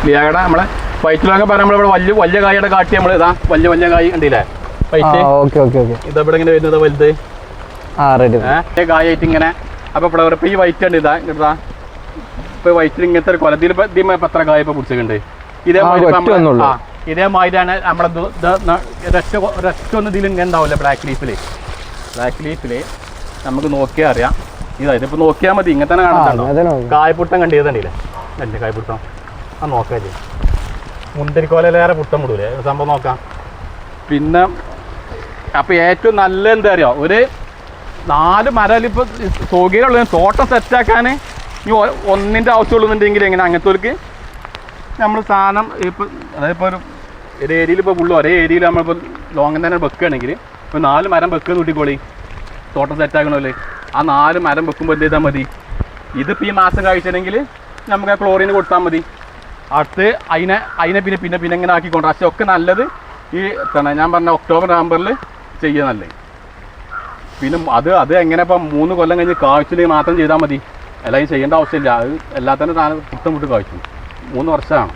ലിയാഗയുടെ നമ്മളെ വയറ്റിലൊക്കെ പറയാം നമ്മളിവിടെ വലിയ കായുടെ കാട്ടി നമ്മൾ ഇതാ വലിയ കായ് കണ്ടില്ലേ ഇതെവിടെ ഇങ്ങനെ വരുന്നത് വലുത് കായായിട്ട് ഇങ്ങനെ. അപ്പൊ ഫ്ലവർ ഇപ്പൊ ഈ വൈറ്റ് ഉണ്ട് ഇതാ ഇപ്പൊ വൈറ്റിൽ ഇങ്ങനത്തെ ഒരു കൊലത്തിൽ ഇപ്പൊ എത്ര കായ ഇപ്പൊ പിടിച്ചിട്ടുണ്ട്. ഇതേമാതിരിയാണ് നമ്മളെ ഒന്നും ഇതിൽ ഇങ്ങനെ ഉണ്ടാവില്ല. ബ്ലാക്ക് ലീഫില് നമുക്ക് നോക്കിയാൽ അറിയാം. ഇതിപ്പോ നോക്കിയാൽ മതി. ഇങ്ങനെ തന്നെ കാണുന്നുണ്ടോ കായ്പുട്ടം കണ്ടില്ലേ? അല്ലേ കായ്പുട്ടം ആ നോക്കാം. മുന്തിരിക്കോലേറെ പുട്ടം വിടൂലേ സംഭവം നോക്കാം. പിന്നെ അപ്പൊ ഏറ്റവും നല്ല എന്താ അറിയോ, ഒരു 4 മരം ഇപ്പൊ സൗകര്യമുള്ള തോട്ടം സെറ്റാക്കാൻ ഈ ഒന്നിൻ്റെ ആവശ്യമുള്ളുന്നുണ്ടെങ്കിൽ എങ്ങനെ അങ്ങനത്തെ നമ്മൾ സാധനം ഇപ്പം അതായത് ഇപ്പോൾ ഒരു ഏരിയയിൽ ഇപ്പോൾ ഫുള്ള് ഒരേ ഏരിയയിൽ നമ്മളിപ്പോൾ ലോങ് തന്നെ വെക്കുകയാണെങ്കിൽ ഇപ്പോൾ 4 മരം വെക്കുക കൂട്ടിക്കോളി തോട്ടം സെറ്റാക്കണമല്ലേ. ആ 4 മരം വെക്കുമ്പോൾ എന്ത് ചെയ്താൽ മതി, ഇതിപ്പോൾ ഈ മാസം കഴിച്ചിട്ടുണ്ടെങ്കിൽ നമുക്ക് ആ ക്ലോറിന് കൊടുത്താൽ മതി. അടുത്ത് അതിനെ പിന്നെ ഇങ്ങനെ ആക്കിക്കൊണ്ട് പക്ഷേ ഒക്കെ നല്ലത് ഈ ഞാൻ പറഞ്ഞ ഒക്ടോബർ നവംബറിൽ ചെയ്യുക നല്ലത്. പിന്നെ അത് എങ്ങനെ ഇപ്പം 3 കൊല്ലം കഴിഞ്ഞ് കാഴ്ചയിൽ മാത്രം ചെയ്താൽ മതി. എല്ലാവരും ചെയ്യേണ്ട ആവശ്യമില്ല. അത് എല്ലാത്തന്നെ താനെ പുട്ടം വിട്ട് കാഴ്ച 3 വർഷമാണ്.